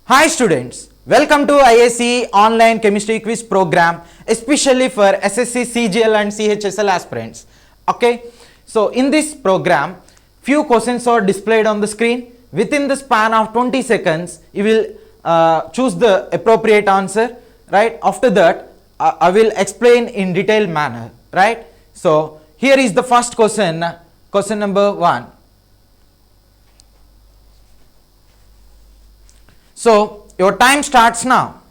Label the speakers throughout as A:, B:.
A: Hi students, welcome to IAC online chemistry quiz program, especially for SSC, CGL and CHSL aspirants. Okay, so in this program, few questions are displayed on the screen. Within the span of 20 seconds, you will choose the appropriate answer, right? After that, I will explain in detailed manner, right? So here is the first question, question number 1. So your time starts now.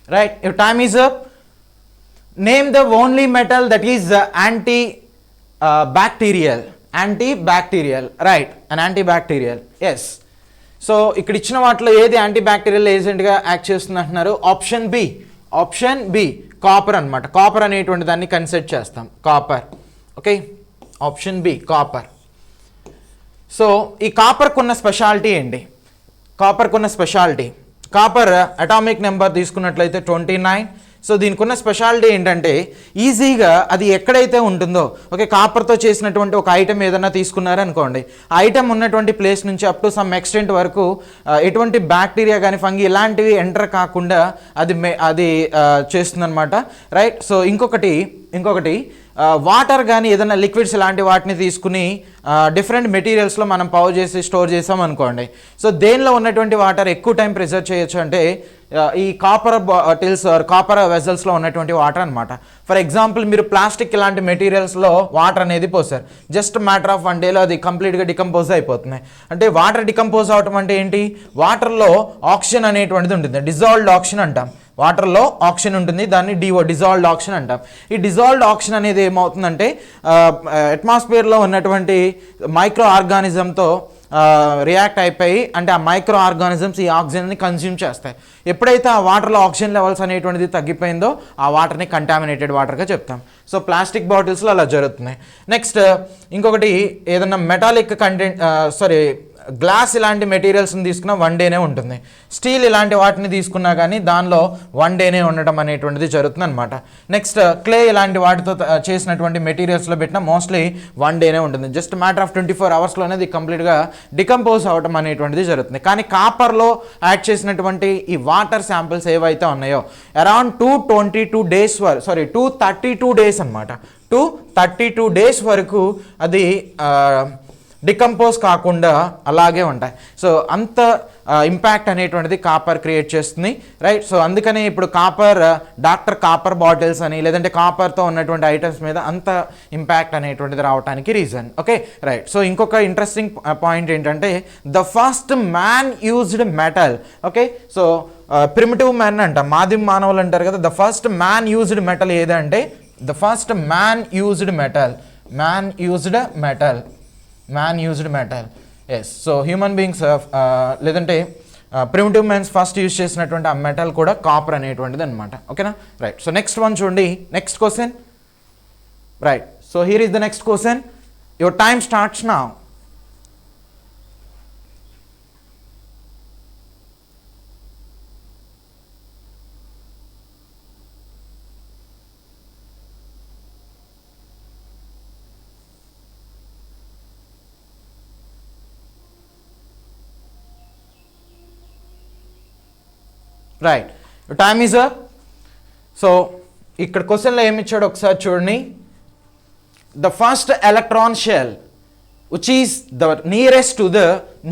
A: Right, your time is up. Name the only metal that is antibacterial. Antibacterial, right, an antibacterial. Yes. So ఇక్కడ ఇచ్చిన వాటిలో ఏది antibacterial ఏజెంట్గా act చేస్తుంది అంటున్నారు? Option B copper అనమాట. Copper అనేటువంటి దాన్ని కన్సిడర్ చేస్తాం, copper. Okay, option B copper. So ఈ కాపర్కు ఉన్న స్పెషాలిటీ ఏంటి? కాపర్ అటామిక్ నెంబర్ తీసుకున్నట్లయితే 29. సో దీనికి ఉన్న స్పెషాలిటీ ఏంటంటే ఈజీగా అది ఎక్కడైతే ఉంటుందో, ఓకే, కాపర్తో చేసినటువంటి ఒక ఐటెం ఏదైనా తీసుకున్నారనుకోండి, ఆ ఐటెం ఉన్నటువంటి ప్లేస్ నుంచి అప్ టు సమ్ ఎక్స్టెంట్ వరకు ఎటువంటి బ్యాక్టీరియా కానీ ఫంగి ఇలాంటివి ఎంటర్ కాకుండా అది చేస్తుందన్నమాట, రైట్. సో ఇంకొకటి వాటర్ కానీ ఏదైనా లిక్విడ్స్ ఇలాంటి వాటిని తీసుకుని డిఫరెంట్ మెటీరియల్స్లో మనం పవర్ చేసి స్టోర్ చేసాం అనుకోండి, సో దేనిలో ఉన్నటువంటి వాటర్ ఎక్కువ టైం ప్రిజర్వ్ చేయొచ్చు అంటే ఈ కాపర్ బాటిల్స్ కాపర్ వెజల్స్లో ఉన్నటువంటి వాటర్ అనమాట. ఫర్ ఎగ్జాంపుల్ మీరు ప్లాస్టిక్ ఇలాంటి మెటీరియల్స్లో వాటర్ అనేది పోసారు, జస్ట్ మ్యాటర్ ఆఫ్ 1 డేలో అది కంప్లీట్గా డికంపోజ్ అయిపోతుంది. అంటే వాటర్ డికంపోజ్ అవటం అంటే ఏంటి? వాటర్లో ఆక్సిజన్ అనేటువంటిది ఉంటుంది, డిజాల్వ్డ్ ఆక్సిజన్ అంటాం. వాటర్లో ఆక్సిజన్ ఉంటుంది, దాన్ని డిజాల్వ్డ్ ఆక్సిజన్ అంటాం. ఈ డిజాల్వ్డ్ ఆక్సిజన్ అనేది ఏమవుతుందంటే అట్మాస్ఫియర్లో ఉన్నటువంటి మైక్రో ఆర్గానిజంతో రియాక్ట్ అయిపోయి, అంటే ఆ మైక్రో ఆర్గానిజమ్స్ ఈ ఆక్సిజన్ని కన్జ్యూమ్ చేస్తాయి. ఎప్పుడైతే ఆ వాటర్లో ఆక్సిజన్ లెవెల్స్ అనేటువంటిది తగ్గిపోయిందో ఆ వాటర్ని కంటామినేటెడ్ వాటర్గా చెప్తాం. సో ప్లాస్టిక్ బాటిల్స్లో అలా జరుగుతున్నాయి. నెక్స్ట్ ఇంకొకటి, ఏదన్నా మెటాలిక్ కంటెంట్ గ్లాస్ ఇలాంటి మెటీరియల్స్ని తీసుకున్నా 1 డేనే ఉంటుంది. స్టీల్ ఇలాంటి వాటిని తీసుకున్నా కానీ దానిలో 1 డేనే ఉండటం అనేటువంటిది జరుగుతుంది అనమాట. నెక్స్ట్ క్లే ఇలాంటి వాటితో చేసినటువంటి మెటీరియల్స్లో పెట్టినా మోస్ట్లీ 1 డేనే ఉంటుంది. జస్ట్ మ్యాటర్ ఆఫ్ 24 అవర్స్లోనే అది కంప్లీట్గా డికంపోజ్ అవ్వటం అనేటువంటిది జరుగుతుంది. కానీ కాపర్లో యాడ్ చేసినటువంటి ఈ వాటర్ శాంపిల్స్ ఏవైతే ఉన్నాయో అరౌండ్ 232 డేస్ అనమాట. 232 డేస్ వరకు అది డికంపోజ్ కాకుండా అలాగే ఉంటాయి. సో అంత ఇంపాక్ట్ అనేటువంటిది కాపర్ క్రియేట్ చేస్తుంది, రైట్. సో అందుకనే ఇప్పుడు డాక్టర్ కాపర్ బాటిల్స్ అని లేదంటే కాపర్తో ఉన్నటువంటి ఐటమ్స్ మీద అంత ఇంపాక్ట్ అనేటువంటిది రావడానికి రీజన్. Okay, right. సో ఇంకొక ఇంట్రెస్టింగ్ పాయింట్ ఏంటంటే the first man used metal. Okay, so primitive man అంటాం, మాదిమ మానవులు అంటారు కదా. The first man used metal ఏదంటే man used metal. Yes. So human beings లేదంటే ప్రిమిటివ్ మ్యాన్స్ ఫస్ట్ యూజ్ చేసినటువంటి ఆ మెటల్ కూడా కాపర్ అనేటువంటిది అనమాట. ఓకేనా, రైట్. సో నెక్స్ట్ వన్ చూడండి, next question, right. So here is the next question. Your time starts now. Right, time is up. So ఇక్కడ క్వశ్చన్లో ఏమి ఇచ్చాడు ఒకసారి చూడండి. The first electron shell which is the nearest to the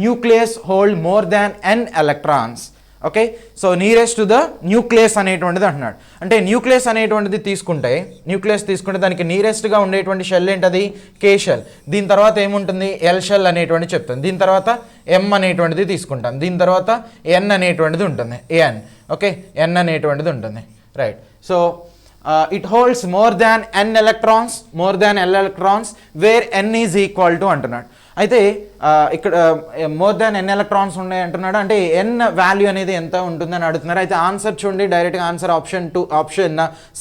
A: nucleus hold more than n electrons. Okay, so nearest to the nucleus అనేటువంటిది అంటున్నాడు. అంటే nucleus అనేటువంటిది తీసుకుంటే దానికి నియరెస్ట్గా ఉండేటువంటి షెల్ ఏంటది? K shell. దీని తర్వాత ఏముంటుంది? ఎల్ షెల్ అనేటువంటి చెప్తాం. దీని తర్వాత ఎం అనేటువంటిది తీసుకుంటాం. దీని తర్వాత ఎన్ అనేటువంటిది ఉంటుంది, ఎన్. ఓకే, ఎన్ అనేటువంటిది ఉంటుంది, right. So it holds more than l electrons where n is equal to అంటున్నాడు. అయితే ఇక్కడ మోర్ దాన్ ఎన్ ఎలక్ట్రాన్స్ ఉన్నాయి అంటున్నాడు, అంటే ఎన్ వాల్యూ అనేది ఎంత ఉంటుందని అడుగుతున్నారు. అయితే ఆన్సర్ చూడండి, డైరెక్ట్గా ఆన్సర్ ఆప్షన్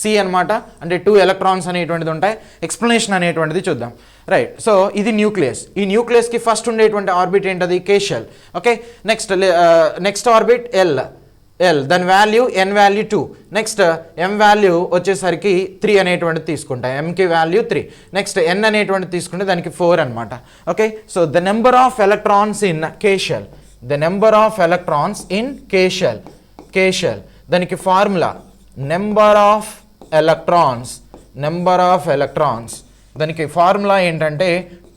A: సి అనమాట. అంటే 2 ఎలక్ట్రాన్స్ అనేటువంటిది ఉంటాయి. ఎక్స్ప్లెనేషన్ అనేటువంటిది చూద్దాం. రైట్, సో ఇది న్యూక్లియస్. ఈ న్యూక్లియస్కి ఫస్ట్ ఉండేటువంటి ఆర్బిట్ ఏంటది? K shell. Okay, next orbit L, దాని value N value 2. Next M value వచ్చేసరికి 3 అనేటువంటిది తీసుకుంటాం. ఎంకి వాల్యూ 3. నెక్స్ట్ ఎన్ అనేటువంటిది తీసుకుంటే దానికి 4 అనమాట. Okay, so the number of electrons in K shell, the number of electrons in K shell, దానికి ఫార్ములా నెంబర్ ఆఫ్ ఎలక్ట్రాన్స్, దానికి ఫార్ములా ఏంటంటే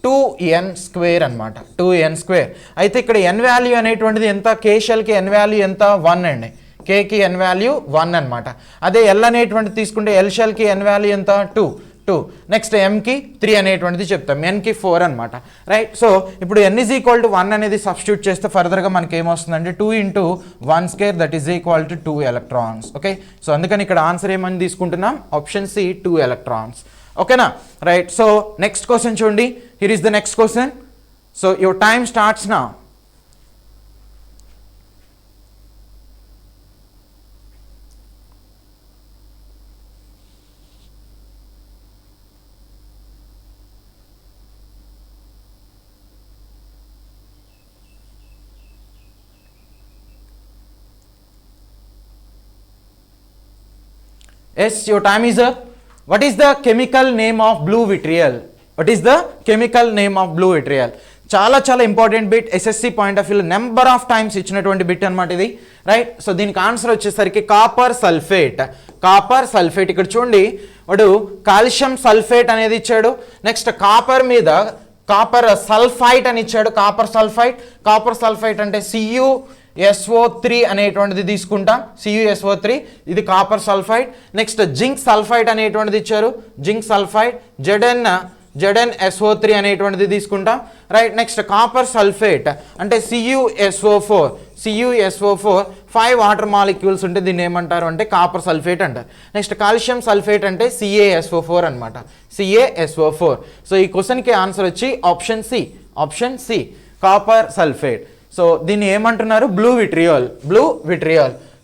A: 2n² అనమాట. 2n². అయితే ఇక్కడ ఎన్ వాల్యూ అనేటువంటిది ఎంత? కే షెల్కి ఎన్ వాల్యూ ఎంత? 1 అండి. కేకి ఎన్ వాల్యూ 1 అనమాట. అదే ఎల్ అనేటువంటిది తీసుకుంటే ఎల్ షెల్కి ఎన్ వాల్యూ ఎంత? 2. నెక్స్ట్ ఎంకి 3 అనేటువంటిది చెప్తాం, ఎన్కి 4 అనమాట. రైట్, సో ఇప్పుడు n = 1 అనేది సబ్స్టిట్యూట్ చేస్తే ఫర్దర్గా మనకి ఏమొస్తుందంటే 2 × 1² that is equal to 2 electrons. Okay, so అందుకని ఇక్కడ ఆన్సర్ ఏమని తీసుకుంటున్నాం? Option C, 2 electrons. ఓకేనా? రైట్, సో నెక్స్ట్ క్వశ్చన్ చూడండి. Here is the next question. So your time starts now. Yes, your time is up. What is the chemical name of blue vitriol? చాలా important bit. SSC point of వ్యూలో number of times ఇచ్చినటువంటి bit అనమాట ఇది. Right, so దీనికి answer వచ్చేసరికి copper sulphate. ఇక్కడ చూడండి, వాడు కాల్షియం సల్ఫేట్ అనేది ఇచ్చాడు. నెక్స్ట్ కాపర్ మీద కాపర్ సల్ఫైట్ అని ఇచ్చాడు. కాపర్ సల్ఫైట్ అంటే CuSO3 అనేటువంటిది తీసుకుంటాం. CuSO3 ఇది copper sulphide. Next zinc sulphide అనేటువంటిది ఇచ్చారు. జింక్ సల్ఫైడ్ ZnSO3 అనేటువంటిది తీసుకుంటాం. రైట్, నెక్స్ట్ కాపర్ సల్ఫేట్ అంటే CuSO4 5 వాటర్ మాలిక్యూల్స్ ఉంటే దీన్ని ఏమంటారు అంటే కాపర్ సల్ఫేట్ అంటారు. నెక్స్ట్ కాల్షియం సల్ఫేట్ అంటే CaSO4 అనమాట. CaSO4. సో ఈ క్వశ్చన్కి ఆన్సర్ వచ్చి option C copper sulphate. So దీన్ని ఏమంటున్నారు? Blue vitriol.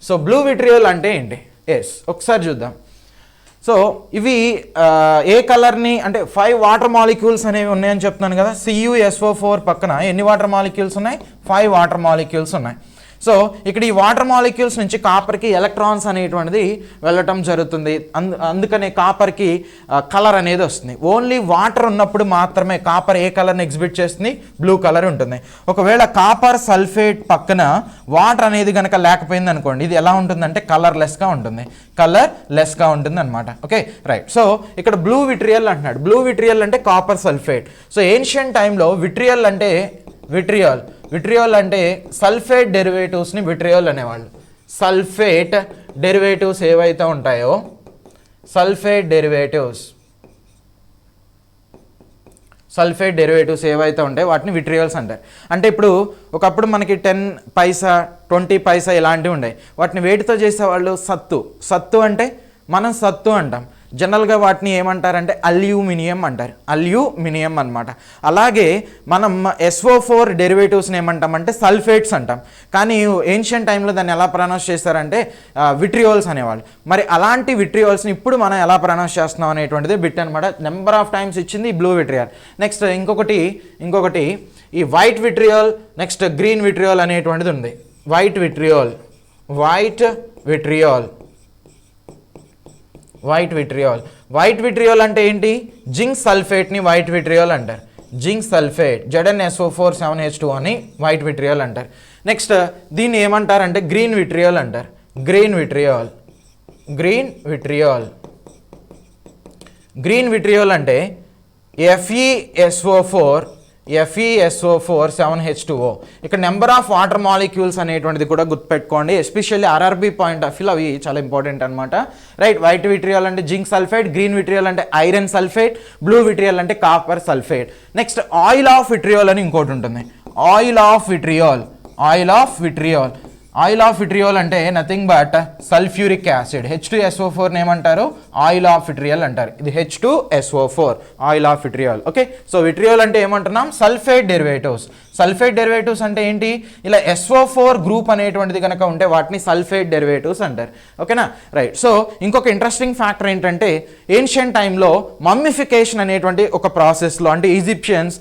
A: So blue vitriol అంటే ఏంటి? ఎస్, ఒకసారి చూద్దాం. సో ఇవి ఏ కలర్ని అంటే 5 వాటర్ మాలిక్యూల్స్ అనేవి ఉన్నాయని చెప్తున్నాను కదా. CuSO4 పక్కన ఎన్ని వాటర్ మాలిక్యూల్స్ ఉన్నాయి? 5 వాటర్ మాలిక్యూల్స్ ఉన్నాయి. సో ఇక్కడ ఈ వాటర్ మాలిక్యూల్స్ నుంచి కాపర్కి ఎలక్ట్రాన్స్ అనేటువంటిది వెళ్ళటం జరుగుతుంది. అందుకనే కాపర్కి కలర్ అనేది వస్తుంది. ఓన్లీ వాటర్ ఉన్నప్పుడు మాత్రమే కాపర్ ఏ కలర్ని ఎగ్జిబిట్ చేస్తుంది? బ్లూ కలర్ ఉంటుంది. ఒకవేళ కాపర్ సల్ఫేట్ పక్కన వాటర్ అనేది కనుక లేకపోయింది అనుకోండి, ఇది ఎలా ఉంటుందంటే కలర్లెస్గా ఉంటుంది అనమాట. Okay, right. సో ఇక్కడ బ్లూ విట్రియల్ అంటున్నాడు. బ్లూ విట్రియల్ అంటే కాపర్ సల్ఫేట్. సో ఏన్షియంట్ టైంలో విట్రియల్ అంటే సల్ఫేట్ డెరివేటివ్స్ని విట్రియోల్ అనేవాళ్ళు. సల్ఫేట్ డెరివేటివ్స్ ఏవైతే ఉంటాయో సల్ఫేట్ డెరివేటివ్స్ ఏవైతే ఉంటాయో వాటిని విట్రియోల్స్ అంటారు. అంటే ఇప్పుడు ఒకప్పుడు మనకి 10 పైసా 20 పైసా ఇలాంటివి ఉన్నాయి. వాటిని వేటితో చేసేవాళ్ళు? సత్తు అంటే మనం సత్తు అంటాం. జనరల్గా వాటిని ఏమంటారంటే అల్యూమినియం అంటారు. అల్యూమినియం అనమాట. అలాగే మనం SO4 డెరివేటివ్స్ని ఏమంటామంటే సల్ఫేట్స్ అంటాం. కానీ ఏన్షియంట్ టైంలో దాన్ని ఎలా ప్రొనౌన్స్ చేస్తారంటే విట్రియోల్స్ అనేవాళ్ళు. మరి అలాంటి విట్రియోల్స్ని ఇప్పుడు మనం ఎలా ప్రొనౌన్స్ చేస్తున్నాం అనేటువంటిది బిట్ అనమాట. నెంబర్ ఆఫ్ టైమ్స్ ఇచ్చింది బ్లూ విట్రియోల్. నెక్స్ట్ ఇంకొకటి ఈ white vitriol, next green vitriol అనేటువంటిది ఉంది. వైట్ విట్రియోల్ అంటే ఏంటి? జింక్ సల్ఫేట్ని వైట్ విట్రియోల్ అంటారు. జింక్ సల్ఫేట్ ZnSO4 7H2 అని వైట్ విట్రియోల్ అంటారు. నెక్స్ట్ దీన్ని ఏమంటారంటే గ్రీన్ విట్రియోల్ అంటారు. గ్రీన్ విట్రియోల్ అంటే FeSO4 7H2O. ఇక్కడ నెంబర్ ఆఫ్ వాటర్ మాలిక్యూల్స్ అనేటువంటిది కూడా గుర్తుపెట్టుకోండి. ఎస్పెషల్లీ RRB పాయింట్ ఆఫ్ వ్యూలో అవి చాలా ఇంపార్టెంట్ అనమాట. రైట్, వైట్ విట్రియోల్ అంటే జింక్ సల్ఫేట్, గ్రీన్ విట్రియోల్ అంటే ఐరన్ సల్ఫేట్, బ్లూ విట్రియోల్ అంటే copper sulphate. Next oil of vitriol అని ఇంకోటి ఉంటుంది. Oil of vitriol oil of vitriol అంటే nothing but sulphuric acid. H2SO4 ఏమంటారు? ఆయిల్ ఆఫ్ విట్రియోల్ అంటారు. ఇది H2SO4 oil of vitriol. Okay, so vitriol అంటే ఏమంటున్నాం? Sulphate derivatives. సల్ఫేట్ డెరివేటివ్స్ అంటే ఏంటి? ఇలా SO4 గ్రూప్ అనేటువంటిది కనుక ఉంటే వాటిని సల్ఫేట్ డెరివేటివ్స్ అంటారు. ఓకేనా, రైట్. సో ఇంకొక ఇంట్రెస్టింగ్ ఫ్యాక్టర్ ఏంటంటే ఏన్షియంట్ టైంలో మమ్మిఫికేషన్ అనేటువంటి ఒక ప్రాసెస్లో, అంటే ఈజిప్షియన్స్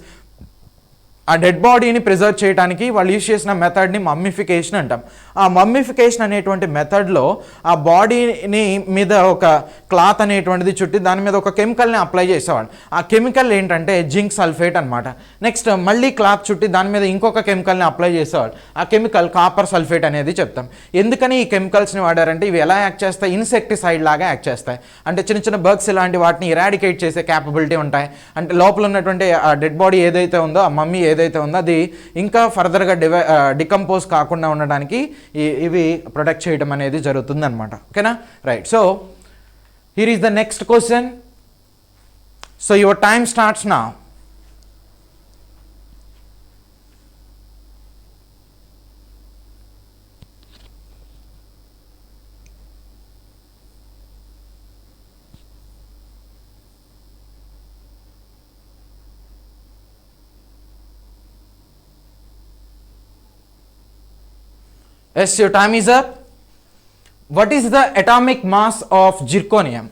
A: ఆ డెడ్ బాడీని ప్రిజర్వ్ చేయడానికి వాళ్ళు యూజ్ చేసిన మెథడ్ని మమ్మిఫికేషన్ అంటాం. ఆ మమ్మిఫికేషన్ అనేటువంటి మెథడ్లో ఆ బాడీని మీద ఒక క్లాత్ అనేటువంటిది చుట్టి దాని మీద ఒక కెమికల్ని అప్లై చేసేవాళ్ళు. ఆ కెమికల్ ఏంటంటే జింక్ సల్ఫేట్ అనమాట. నెక్స్ట్ మళ్ళీ క్లాత్ చుట్టి దాని మీద ఇంకొక కెమికల్ని అప్లై చేసేవాళ్ళు. ఆ కెమికల్ కాపర్ సల్ఫేట్ అనేది చెప్తాం. ఎందుకని ఈ కెమికల్స్ని వాడారంటే ఇవి ఎలా యాక్ట్ చేస్తాయి? ఇన్సెక్టిసైడ్ లాగా యాక్ట్ చేస్తాయి. అంటే చిన్న చిన్న బర్గ్స్ ఇలాంటి వాటిని ఇరాడికేట్ చేసే క్యాపబిలిటీ ఉంటాయి. అంటే లోపల ఉన్నటువంటి ఆ డెడ్ బాడీ ఏదైతే ఉందో, ఆ మమ్మీ ఏదైతే ఉందో అది ఇంకా ఫర్దర్గా డికంపోజ్ కాకుండా ఉండడానికి ఇవి ప్రొటెక్ట్ చేయడం అనేది జరుగుతుంది అనమాట. ఓకేనా, right. So here is the next question. So your time starts now. Yes, your time is up. What is the atomic mass of zirconium?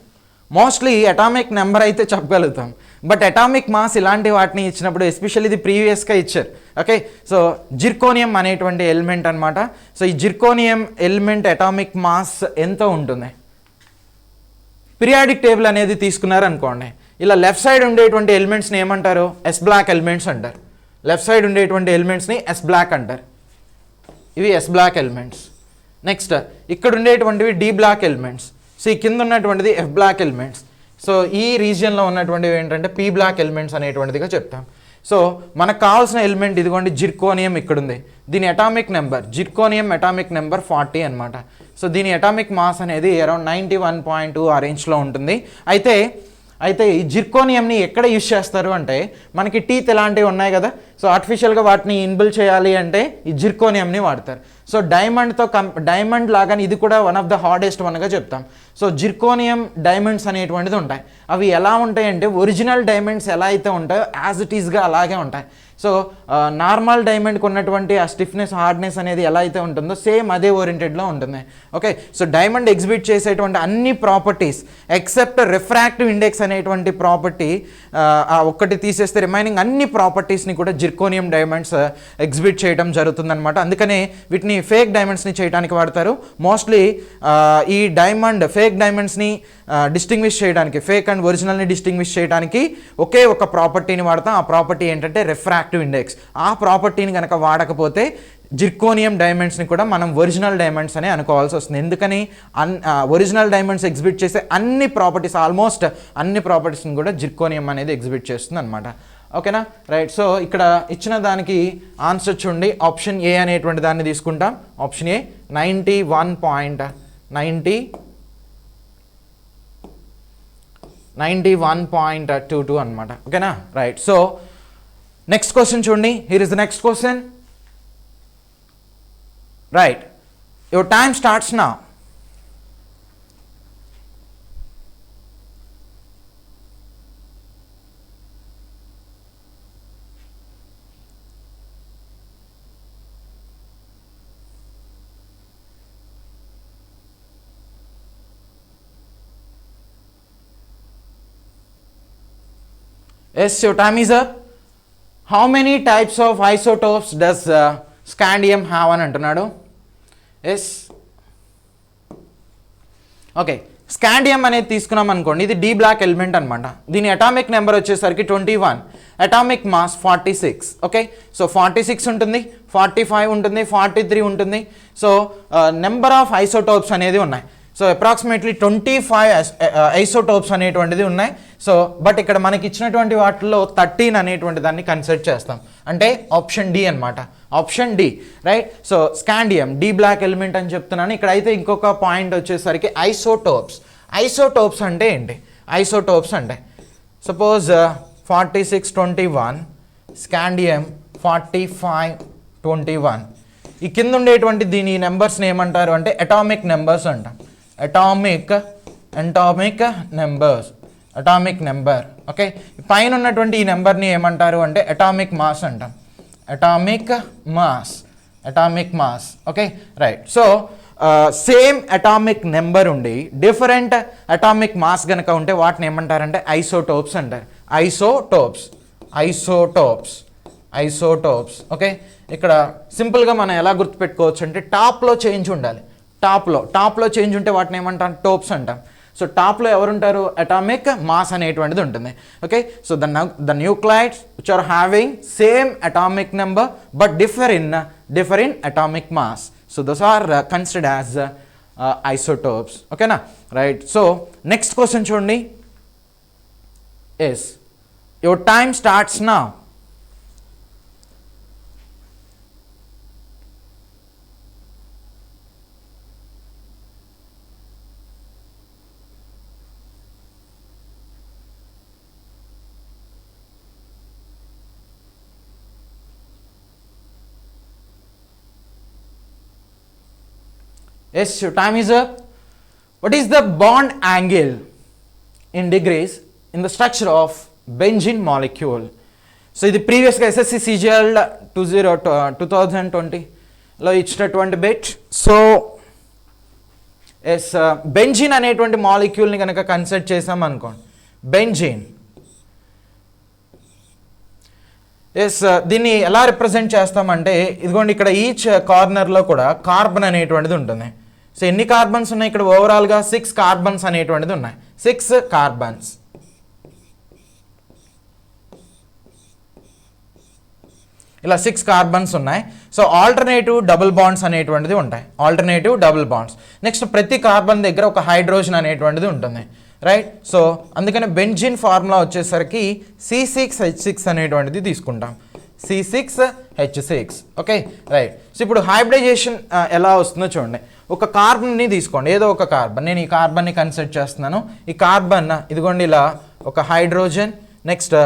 A: Mostly atomic number అయితే చెప్పగలుగుతాం, బట్ అటామిక్ మాస్ ఇలాంటి వాటిని ఇచ్చినప్పుడు ఎస్పెషల్లీ ఇది ప్రీవియస్గా ఇచ్చారు. Okay, so zirconium అనేటువంటి element అనమాట. సో ఈ జిర్కోనియం ఎలిమెంట్ అటామిక్ మాస్ ఎంత ఉంటుంది? పీరియాడిక్ టేబుల్ అనేది తీసుకున్నారు అనుకోండి, ఇలా లెఫ్ట్ సైడ్ ఉండేటువంటి ఎలిమెంట్స్ని ఏమంటారు? ఎస్ బ్లాక్ ఎలిమెంట్స్ అంటారు. లెఫ్ట్ సైడ్ ఉండేటువంటి ఎలిమెంట్స్ని ఎస్ బ్లాక్ అంటారు. ఇవి ఎస్ బ్లాక్ ఎలిమెంట్స్. నెక్స్ట్ ఇక్కడ ఉండేటువంటివి డి బ్లాక్ ఎలిమెంట్స్. సో ఈ కింద ఉన్నటువంటిది ఎఫ్ బ్లాక్ ఎలిమెంట్స్. సో ఈ రీజియన్లో ఉన్నటువంటివి ఏంటంటే పీ బ్లాక్ ఎలిమెంట్స్ అనేటువంటిదిగా చెప్తాం. సో మనకు కావాల్సిన ఎలిమెంట్ ఇదిగోండి జిర్కోనియం ఇక్కడ ఉంది. దీని atomic number, zirconium atomic number 40 అనమాట. సో దీని అటామిక్ మాస్ అనేది అరౌండ్ 91.2 ఆ రేంజ్లో ఉంటుంది. అయితే ఈ జిర్కోనియంని ఎక్కడ యూజ్ చేస్తారు అంటే మనకి టీత్ ఇలాంటివి ఉన్నాయి కదా, సో ఆర్టిఫిషియల్గా వాటిని ఇన్బిల్ చేయాలి అంటే ఈ జిర్కోనియంని వాడతారు. సో డైమండ్ లాగానే ఇది కూడా వన్ ఆఫ్ ద హార్డెస్ట్ వన్గా చెప్తాం. సో జిర్కోనియం డైమండ్స్ అనేటువంటిది ఉంటాయి. అవి ఎలా ఉంటాయి అంటే ఒరిజినల్ డైమండ్స్ ఎలా అయితే ఉంటాయో యాజ్ ఇట్ ఈస్గా అలాగే ఉంటాయి. సో నార్మల్ డైమండ్కి ఉన్నటువంటి ఆ స్టిఫ్నెస్, హార్డ్నెస్ అనేది ఎలా అయితే ఉంటుందో సేమ్ అదే ఓరియంటెడ్లో ఉంటుంది. ఓకే, సో డైమండ్ ఎగ్జిబిట్ చేసేటువంటి అన్ని ప్రాపర్టీస్ ఎక్సెప్ట్ రిఫ్రాక్టివ్ ఇండెక్స్ అనేటువంటి ప్రాపర్టీ ఒక్కటి తీసేస్తే రిమైనింగ్ అన్ని ప్రాపర్టీస్ని కూడా జిర్కోనియం డైమండ్స్ ఎగ్జిబిట్ చేయడం జరుగుతుందన్నమాట. అందుకనే వీటిని ఫేక్ డైమండ్స్ని చేయడానికి వాడతారు. మోస్ట్లీ ఈ ఫేక్ డైమండ్స్ని డిస్టింగ్విష్ చేయడానికి, ఫేక్ అండ్ ఒరిజినల్ని డిస్టింగ్విష్ చేయడానికి ఒకే ఒక ప్రాపర్టీని వాడతాం. ఆ ప్రాపర్టీ ఏంటంటే రిఫ్రాక్టివ్ ఇండెక్స్. ఆ ప్రాపర్టీని కనుక వాడకపోతే జిర్కోనియం డైమండ్స్ని కూడా మనం ఒరిజినల్ డైమండ్స్ అనే అనుకోవాల్సి వస్తుంది. ఎందుకని ఒరిజినల్ డైమండ్స్ ఎగ్జిబిట్ చేసే అన్ని ప్రాపర్టీస్, ఆల్మోస్ట్ అన్ని ప్రాపర్టీస్ని కూడా జిర్కోనియం అనేది ఎగ్జిబిట్ చేస్తుంది అనమాట. ఓకేనా, రైట్. సో ఇక్కడ ఇచ్చిన దానికి ఆన్సర్ చూడండి, ఆప్షన్ ఏ అనేటువంటి దాన్ని తీసుకుంటాం. ఆప్షన్ ఏ 91.22 అనమాట. ఓకేనా, రైట్. సో నెక్స్ట్ క్వశ్చన్ చూడండి. Here is the next question. Right, your time starts now. Yes, your time is up. How many types of isotopes does scandium have అని అంటున్నాడు. Yes, okay. Scandium అనేది తీసుకున్నాం అనుకోండి, ఇది D block element అనమాట. దీని atomic number వచ్చేసరికి 21, atomic mass 46. Okay, so 46 ఉంటుంది, 45 ఉంటుంది, 43 ఉంటుంది. సో నెంబర్ ఆఫ్ ఐసోటోప్స్ అనేది ఉన్నాయి. సో అప్రాక్సిమేట్లీ 25 ఐసోటోప్స్ అనేటువంటిది ఉన్నాయి. సో బట్ ఇక్కడ మనకి ఇచ్చినటువంటి వాటిల్లో 13 అనేటువంటి దాన్ని కన్సిడర్ చేస్తాం. అంటే ఆప్షన్ డి అనమాట, option D, right. So scandium D block element అని చెప్తున్నాను. ఇక్కడ అయితే ఇంకొక పాయింట్ వచ్చేసరికి ఐసోటోప్స్ అంటే ఏంటి? ఐసోటోప్స్ అంటే సపోజ్ 46, 21, స్కాండియం 45, 21. ఈ కింద ఉండేటువంటి దీని నెంబర్స్ని ఏమంటారు అంటే అటామిక్ నెంబర్స్ అంటాం. Atomic number. ఓకే, పైన ఉన్నటువంటి ఈ నెంబర్ని ఏమంటారు అంటే అటామిక్ మాస్ అంటాం. Atomic mass. Okay, right. So same atomic number ఉండి డిఫరెంట్ అటామిక్ మాస్ కనుక ఉంటే వాటిని ఏమంటారంటే ఐసోటోప్స్ అంటారు. ఐసోటోప్స్. ఓకే, ఇక్కడ సింపుల్గా మనం ఎలా గుర్తుపెట్టుకోవచ్చు అంటే టాప్లో చేంజ్ ఉండాలి. టాప్లో చేంజ్ ఉంటే వాటిని ఏమంటాం టోప్స్ అంటాం. సో టాప్లో ఎవరుంటారు అటామిక్ మాస్ అనేటువంటిది ఉంటుంది. Okay, so the nuclides which are having same atomic number but differ in atomic mass. So those are considered as isotopes. ఓకేనా, రైట్. సో నెక్స్ట్ క్వశ్చన్ చూడండి. Yes, your time starts now. Yes, your time is up. What is the bond angle in degrees in the structure of benzene molecule? So ఇది ప్రీవియస్గా SSC CGL 2020లో ఇచ్చినటువంటి bit. So yes, benzene అనేటువంటి మాలిక్యూల్ని కనుక consider చేసాం అనుకోండి, benzene. Yes, దీన్ని ఎలా represent చేస్తామంటే ఇదిగోండి ఇక్కడ ఈచ్ కార్నర్లో కూడా కార్బన్ అనేటువంటిది ఉంటుంది. సో ఎన్ని కార్బన్స్ ఉన్నాయి ఇక్కడ ఓవరాల్గా 6 కార్బన్స్ అనేటువంటిది ఉన్నాయి. 6 కార్బన్స్. ఇలా 6 కార్బన్స్ ఉన్నాయి. సో ఆల్టర్నేటివ్ డబుల్ బాండ్స్ అనేటువంటిది ఉంటాయి. నెక్స్ట్ ప్రతి కార్బన్ దగ్గర ఒక హైడ్రోజన్ అనేటువంటిది ఉంటుంది, రైట్. సో అందుకని బెంజిన్ ఫార్ములా వచ్చేసరికి C6H6 అనేటువంటిది తీసుకుంటాం. C6H6. Okay, right. సో ఇప్పుడు హైబ్రిడైజేషన్ ఎలా వస్తుందో చూడండి. ఒక కార్బన్ని తీసుకోండి, ఏదో ఒక కార్బన్. నేను ఈ కార్బన్ని కన్సిడర్ చేస్తున్నాను. ఈ కార్బన్ ఇదిగోండి ఇలా ఒక హైడ్రోజన్, నెక్స్ట్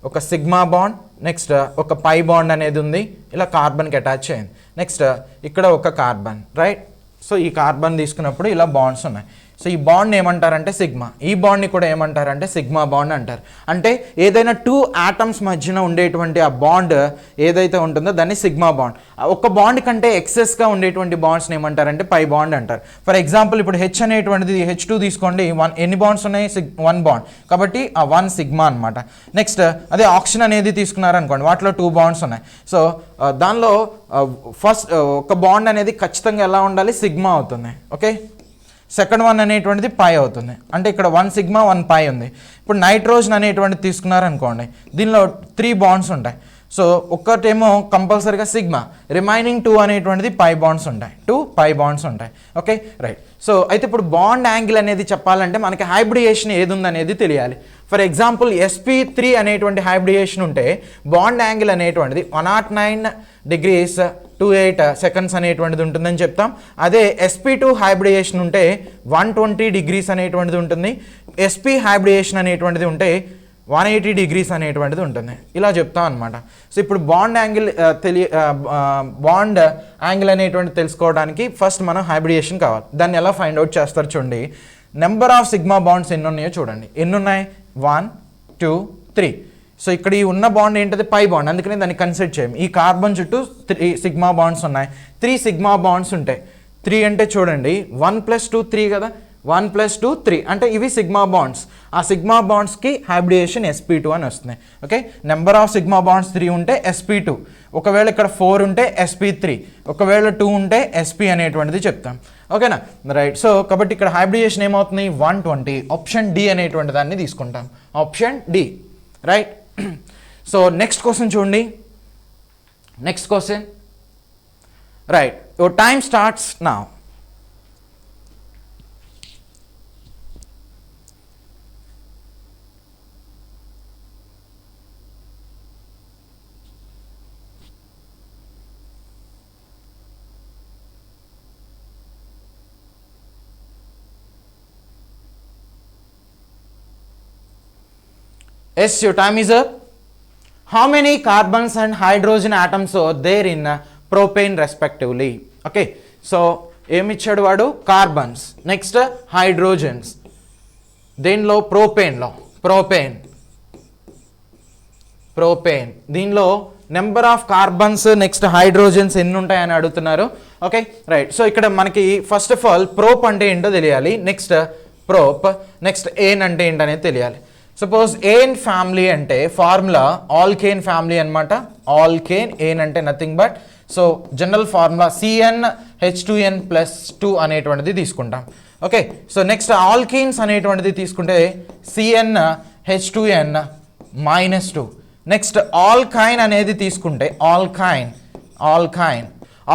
A: ఒక సిగ్మా బాండ్, నెక్స్ట్ ఒక పై బాండ్ అనేది ఉంది, ఇలా కార్బన్కి అటాచ్ అయింది. నెక్స్ట్ ఇక్కడ ఒక కార్బన్, రైట్. సో ఈ కార్బన్ తీసుకున్నప్పుడు ఇలా బాండ్స్ ఉన్నాయి. సో ఈ బాండ్ ఏమంటారంటే సిగ్మా. ఈ బాండ్ని కూడా ఏమంటారంటే సిగ్మా బాండ్ అంటారు. అంటే ఏదైనా 2 ఆటమ్స్ మధ్యన ఉండేటువంటి ఆ బాండ్ ఏదైతే ఉంటుందో దాన్ని సిగ్మా బాండ్. ఒక బాండ్ కంటే ఎక్సెస్గా ఉండేటువంటి బాండ్స్ని ఏమంటారంటే పై బాండ్ అంటారు. ఫర్ ఎగ్జాంపుల్ ఇప్పుడు హెచ్ అనేటువంటిది H2 తీసుకోండి. ఎన్ని బాండ్స్ ఉన్నాయి? 1 బాండ్. కాబట్టి ఆ 1 సిగ్మా అనమాట. నెక్స్ట్ అదే ఆక్సిజన్ అనేది తీసుకున్నారనుకోండి, వాటిలో 2 బాండ్స్ ఉన్నాయి. సో దానిలో ఫస్ట్ ఒక బాండ్ అనేది ఖచ్చితంగా ఎలా ఉండాలి? సిగ్మా అవుతుంది. ఓకే, సెకండ్ వన్ అనేటువంటిది పై అవుతుంది. అంటే ఇక్కడ 1 సిగ్మా 1 పై ఉంది. ఇప్పుడు నైట్రోజన్ అనేటువంటిది తీసుకున్నారనుకోండి, దీనిలో 3 బాండ్స్ ఉంటాయి. సో ఒక్కటేమో కంపల్సరీగా సిగ్మా, రిమైనింగ్ 2 అనేటువంటిది పై బాండ్స్ ఉంటాయి. 2 పై బాండ్స్ ఉంటాయి. Okay, right. సో అయితే ఇప్పుడు బాండ్ యాంగిల్ అనేది చెప్పాలంటే మనకి హైబ్రిడేషన్ ఏది ఉందనేది తెలియాలి. ఫర్ ఎగ్జాంపుల్ sp3 అనేటువంటి హైబ్రిడేషన్ ఉంటే బాండ్ యాంగిల్ అనేటువంటిది 109 degrees 28 seconds అనేటువంటిది ఉంటుందని చెప్తాం. అదే sp2 హైబ్రిడేషన్ ఉంటే 120 degrees అనేటువంటిది ఉంటుంది. sp హైబ్రిడేషన్ అనేటువంటిది ఉంటే 180 degrees అనేటువంటిది ఉంటుంది. ఇలా చెప్తాం అనమాట. సో ఇప్పుడు బాండ్ యాంగిల్ బాండ్ యాంగిల్ అనేటువంటిది తెలుసుకోవడానికి ఫస్ట్ మనం హైబ్రిడేషన్ కావాలి. దాన్ని ఎలా ఫైండ్ అవుట్ చేస్తారు చూడండి. నెంబర్ ఆఫ్ సిగ్మా బాండ్స్ ఎన్ని ఉన్నాయో చూడండి. ఎన్ని ఉన్నాయి? 1 2 3. సో ఇక్కడ ఈ ఉన్న బాండ్ ఏంటది? Pi bond. అందుకని దాన్ని కన్సిడర్ చేయం. ఈ కార్బన్ చుట్టూ 3 సిగ్మా బాండ్స్ ఉన్నాయి. 3 సిగ్మా బాండ్స్ ఉంటాయి. 3 అంటే చూడండి 1 + 2 3 కదా. 1 + 2 3 అంటే ఇవి సిగ్మా బాండ్స్. ఆ సిగ్మా బాండ్స్కి హైబ్రిడేషన్ sp2 అని వస్తుంది. Okay, number of sigma bonds 3 ఉంటే sp2. ఒకవేళ ఇక్కడ 4 ఉంటే sp3. ఒకవేళ 2 ఉంటే sp అనేటువంటిది చెప్తాం. ఓకేనా, రైట్. సో కాబట్టి ఇక్కడ హైబ్రిడేషన్ ఏమవుతుంది? 120. ఆప్షన్ డి అనేటువంటి దాన్ని తీసుకుంటాం. Option D, right. So next question చూడండి. Next question, right. Your time starts now. Yes, your time is up. How many carbons and hydrogen atoms are there in propane respectively. Okay, so ఏమిచ్చాడు వాడు? Carbons. Next hydrogens. దీనిలో propane దీనిలో number of carbons next hydrogens ఎన్ని ఉంటాయని అడుగుతున్నారు. Okay right. So ఇక్కడ మనకి first of all prop అంటే ఏంటో తెలియాలి, నెక్స్ట్ ప్రోప్, నెక్స్ట్ ఏన్ అంటే ఏంటనేది తెలియాలి. సపోజ్ ఏన్ ఫ్యామిలీ అంటే ఫార్ములా ఆల్కేన్ ఫ్యామిలీ అనమాట. ఆల్కేన్, ఏన్ అంటే nothing but, so general formula CnH2n+2 అనేటువంటిది తీసుకుంటాం. ఓకే, సో నెక్స్ట్ ఆల్కీన్స్ అనేటువంటిది తీసుకుంటే CnH2n-2. నెక్స్ట్ ఆల్కైన్ అనేది తీసుకుంటే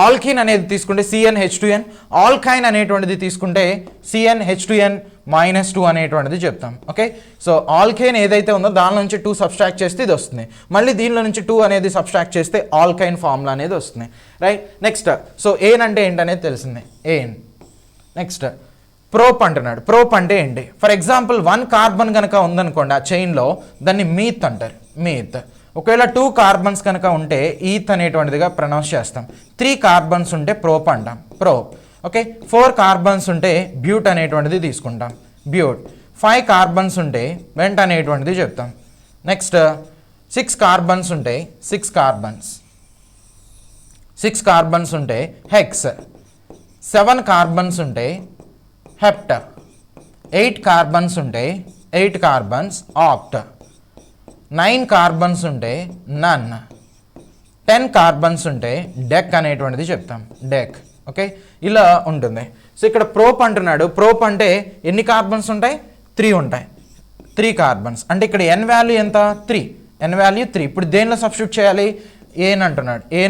A: ఆల్కీన్ అనేది తీసుకుంటే CnH2n, ఆల్కైన్ అనేటువంటిది తీసుకుంటే CnH2n-2 అనేటువంటిది చెప్తాం. ఓకే, సో ఆల్కైన్ ఏదైతే ఉందో దాని నుంచి 2 సబ్స్ట్రాక్ట్ చేస్తే ఇది వస్తుంది. మళ్ళీ దీనిలో నుంచి 2 అనేది సబ్స్ట్రాక్ట్ చేస్తే ఆల్కైన్ ఫార్ములా అనేది వస్తుంది. రైట్. నెక్స్ట్ సో ఏన్ అంటే ఏంటనేది తెలిసిందే, ఏన్. నెక్స్ట్ ప్రోప్ అంటున్నాడు. ప్రోప్ అంటే ఏంటి? ఫర్ ఎగ్జాంపుల్ 1 కార్బన్ కనుక ఉందనుకోండి ఆ చైన్లో, దాన్ని మీత్ అంటారు, మీత్. ఒకవేళ 2 కార్బన్స్ కనుక ఉంటే ఈత్ అనేటువంటిదిగా ప్రొనౌన్స్ చేస్తాం. 3 కార్బన్స్ ఉంటే ప్రోప్ అంటాం, ప్రోప్. ఓకే, 4 కార్బన్స్ ఉంటే బ్యూట్ అనేటువంటిది తీసుకుంటాం, బ్యూట్. 5 కార్బన్స్ ఉంటే వెంట్ అనేటువంటిది చెప్తాం. నెక్స్ట్ 6 కార్బన్స్ ఉంటే 6 కార్బన్స్ ఉంటే హెక్స్. 7 కార్బన్స్ ఉంటే హెప్ట్. 8 కార్బన్స్ ఉంటే 8 కార్బన్స్ ఆక్ట్. 9 కార్బన్స్ ఉంటే నన్. 10 కార్బన్స్ ఉంటే డెక్ అనేటువంటిది చెప్తాం, డెక్. ఓకే, ఇలా ఉంటుంది. సో ఇక్కడ ప్రోప్ అంటున్నాడు. ప్రోప్ అంటే ఎన్ని కార్బన్స్ ఉంటాయి? 3 ఉంటాయి. 3 కార్బన్స్ అంటే ఇక్కడ ఎన్ వాల్యూ ఎంత? 3. ఎన్ వాల్యూ 3. ఇప్పుడు దేనిలో సబ్స్టిట్యూట్ చేయాలి? ఏన్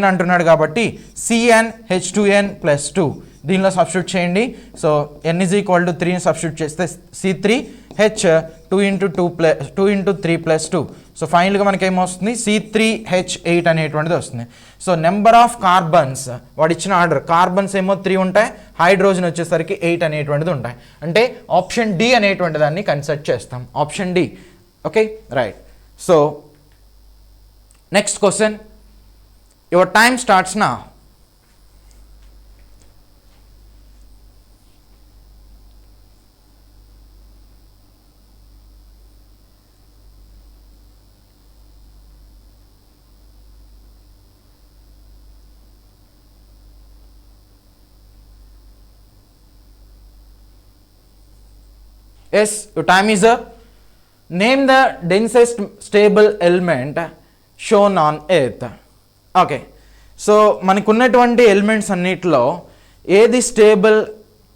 A: అంటున్నాడు కాబట్టి CnH2n+2 దీనిలో సబ్స్టిట్యూట్ చేయండి. సో n = 3ని సబ్స్టిట్యూట్ చేస్తే C3H 2 × 3 + 2. సో ఫైనల్గా మనకి ఏమొస్తుంది? C3H8 అనేటువంటిది వస్తుంది. సో నెంబర్ ఆఫ్ కార్బన్స్ వాడు ఇచ్చిన ఆర్డర్, కార్బన్స్ ఏమో 3 ఉంటాయి, హైడ్రోజన్ వచ్చేసరికి 8 అనేటువంటిది ఉంటాయి. అంటే ఆప్షన్ డి అనేటువంటి దాన్ని కన్సిడర్ చేస్తాం, option D. Okay right. So next question, your time starts now. Yes, your time is up. Name the densest stable element shown on earth. Okay, so మనకున్నటువంటి ఎలిమెంట్స్ అన్నిటిలో ఏది స్టేబుల్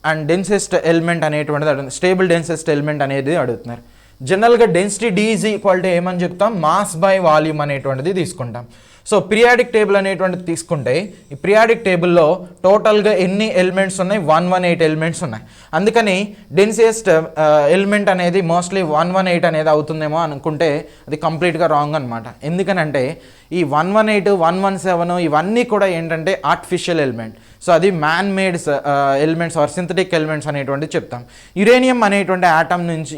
A: అండ్ డెన్సెస్ట్ ఎలిమెంట్ అనేటువంటిది అడుగుతుంది. Stable densest element అనేది అడుగుతున్నారు. జనరల్గా density D = ఏమని చెప్తాం? మాస్ బై వాల్యూమ్ అనేటువంటిది తీసుకుంటాం. సో పీరియాడిక్ టేబుల్ అనేటువంటిది తీసుకుంటే ఈ పీరియాడిక్ టేబుల్లో టోటల్గా ఎన్ని ఎలిమెంట్స్ ఉన్నాయి? 118 ఎలిమెంట్స్ ఉన్నాయి. అందుకని డెన్సియస్ట్ ఎలిమెంట్ అనేది మోస్ట్లీ 118 అనేది అవుతుందేమో అనుకుంటే అది కంప్లీట్గా రాంగ్ అనమాట. ఎందుకనంటే ఈ 118, 117 ఇవన్నీ కూడా ఏంటంటే ఆర్టిఫిషియల్ ఎలిమెంట్. సో అది man made elements or synthetic elements అనేటువంటిది చెప్తాం. యురేనియం అనేటువంటి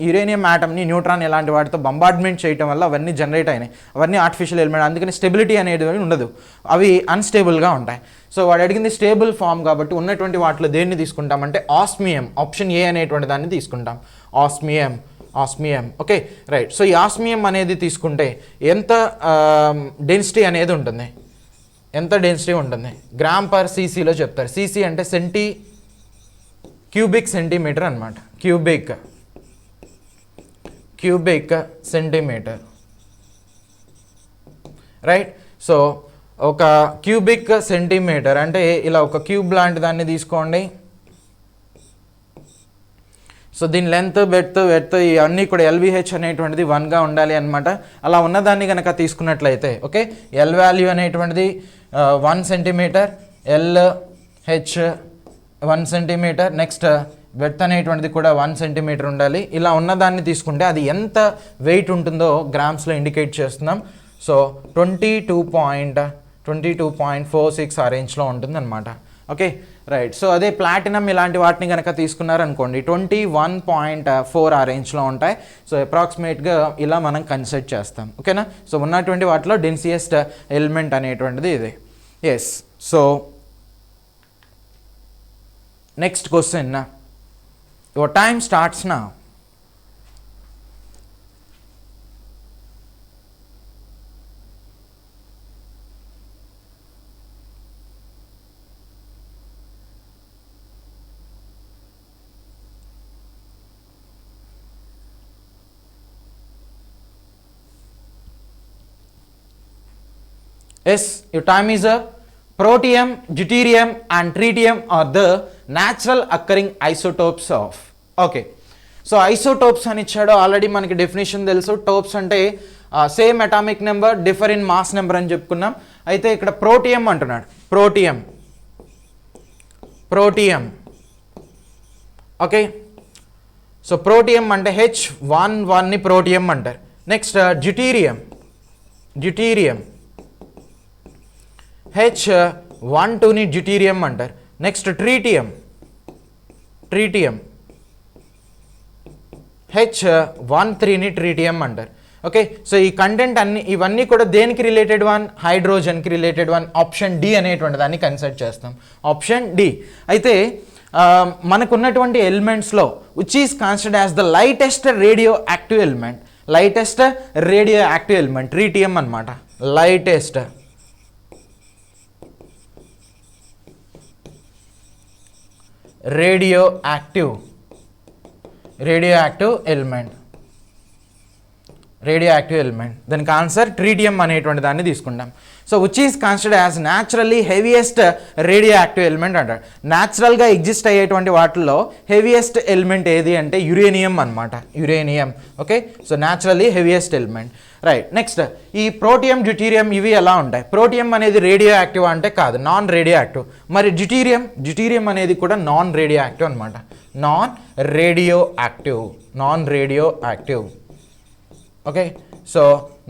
A: యురేనియం ఆటమ్ని న్యూట్రాన్ ఇలాంటి వాటితో బంబార్డ్మెంట్ చేయడం వల్ల అవన్నీ జనరేట్ అయినాయి. అవన్నీ ఆర్టిఫిషియల్ ఎలిమెంట్. అందుకని స్టెబిలిటీ అనేది ఉండదు, అవి అన్స్టేబుల్గా ఉంటాయి. సో వాడు అడిగింది స్టేబుల్ ఫామ్ కాబట్టి ఉన్నటువంటి వాటిలో దేన్ని తీసుకుంటామంటే ఆస్మియం, ఆప్షన్ ఏ అనేటువంటి దాన్ని తీసుకుంటాం, ఆస్మియం. Okay right. సో ఈ ఆస్మియం అనేది తీసుకుంటే ఎంత డెన్సిటీ అనేది ఉంటుంది? ఎంత డెన్సిటీ ఉంటుంది? గ్రామ్/cc చెప్తారు. cc అంటే క్యూబిక్ సెంటీమీటర్ అనమాట, క్యూబిక్ సెంటీమీటర్. రైట్. సో ఒక క్యూబిక్ సెంటీమీటర్ అంటే ఇలా ఒక క్యూబ్ లాంటి దాన్ని తీసుకోండి. సో దీని లెంత్, బెడ్త్ ఇవన్నీ కూడా LVH అనేటువంటిది 1గా ఉండాలి అనమాట. అలా ఉన్నదాన్ని కనుక తీసుకున్నట్లయితే ఓకే, L వాల్యూ అనేటువంటిది 1 centimetre, LH 1 centimetre, next breadth అనేటువంటిది కూడా 1 సెంటీమీటర్ ఉండాలి. ఇలా ఉన్నదాన్ని తీసుకుంటే అది ఎంత వెయిట్ ఉంటుందో గ్రామ్స్లో ఇండికేట్ చేస్తున్నాం. సో 22.46 ఆ రేంజ్లో ఉంటుంది అనమాట. Okay right. సో అదే ప్లాటినం ఇలాంటి వాటిని కనుక తీసుకున్నారనుకోండి 21.4 ఆ రేంజ్లో ఉంటాయి. సో అప్రాక్సిమేట్గా ఇలా మనం కన్సిడర్ చేస్తాం. ఓకేనా. సో ఉన్నటువంటి వాటిలో డెన్సియస్ట్ ఎలిమెంట్ అనేటువంటిది ఇది. Yes. So next question, your time starts now. Yes, your time is up. Protium, deuterium and tritium are the natural occurring isotopes of. Okay. So isotopes అని ఇచ్చాడు, ఆల్రెడీ మనకి డెఫినేషన్ తెలుసు. టోప్స్ అంటే same atomic number differ in mass number అని చెప్పుకున్నాం. అయితే ఇక్కడ protium అంటున్నాడు. Protium okay. సో ప్రోటియం అంటే H11ని ప్రోటియం అంటారు. నెక్స్ట్ డ్యూటీరియం H12ని డ్యూటీరియం అంటారు. నెక్స్ట్ ట్రీటియం H13ని ట్రీటియం అంటారు. ఓకే. సో ఈ కంటెంట్ ఇవన్నీ కూడా దేనికి రిలేటెడ్ వన్? హైడ్రోజన్కి రిలేటెడ్ వన్. ఆప్షన్ డి అనేటువంటి దాన్ని కన్సిడర్ చేస్తాం. Option D. అయితే మనకున్నటువంటి ఎలిమెంట్స్లో which is considered as the lightest radioactive element tritium అనమాట. Lightest radioactive element. దానికి ఆన్సర్ ట్రీటియం అనేటువంటి దాన్ని తీసుకుంటాం. So which is considered as naturally heaviest radioactive element అంటారు. న్యాచురల్గా ఎగ్జిస్ట్ అయ్యేటువంటి వాటిల్లో హెవియెస్ట్ ఎలిమెంట్ ఏది అంటే యురేనియం అనమాట. Okay. So naturally heaviest element. Right. Next ఈ ప్రోటియం, డ్యూటీరియం ఇవి ఎలా ఉంటాయి? ప్రోటియం అనేది రేడియో యాక్టివ్ అంటే కాదు, నాన్ రేడియో యాక్టివ్. మరి డ్యూటీరియం అనేది కూడా నాన్ రేడియో యాక్టివ్ అనమాట. Non radio active. Okay. So